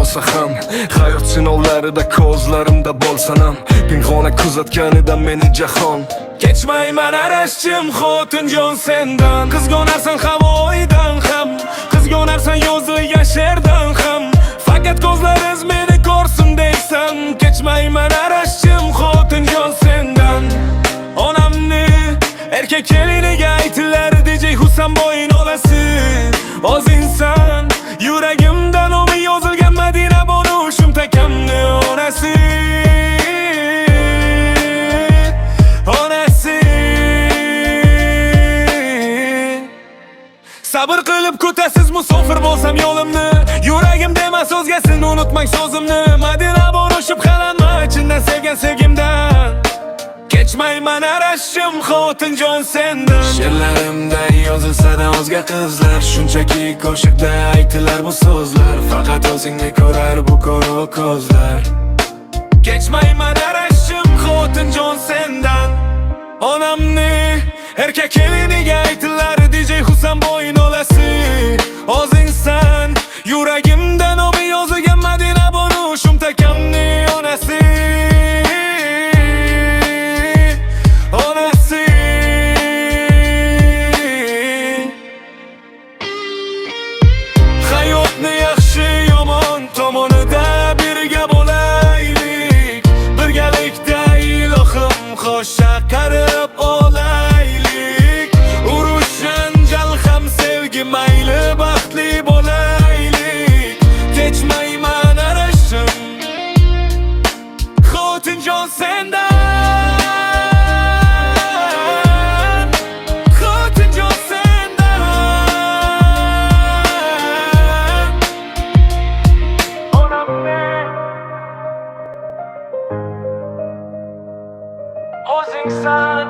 bo'lsa ham hayot sinovlarida ko'zlarimda bo'lsan ham pinhona kuzatganidan meni jahon Kechmayman arashchim xotinjon sendan Qizg'onarsan havoyidan ham Qizg'onarsan yo'zi yasherdan ham Faqat ko'zlariz meni ko'rsin deysan Kechmayman arashchim xotinjon sendan Onamni erkak keliniga aytilar DJ Husanboy olasi Oz inson yuragimdan umi yozilgan Madina bo'lishim takamni onasi Sabr qilib kutasiz musofir bo'lsam yo'limni Yuragim demas o'zgasini unutmang so'zimni Madina bo'lishib qalanma chindan sevgan sevgimdan Kechmayman arashchim xotinjon sendan She'rlarimda yozilsa-da o'zga qizlar Shunchaki qo'shiqda aytilar bu so'zlar Faqat o'zingni ko'rar bu ko'ru ko'zlar Kechmayman arashchim xotinjon sendan Onamni erkak keliniga aytilar DJ Husanboy olasi Oz inson yuragimdan obi yozilgan Madina bo'lishim takamni onasi Onasi Hayotni yaxshi yomon tomonida birga bo'laylik Birgalikda ilohim xo'sh chaqirib olaylik Urush janjal ham sevgi mayli baxtli bo'laylik Kechmayman arashim xotinjon sendan Xotinjon sendan Onamni o'zingsan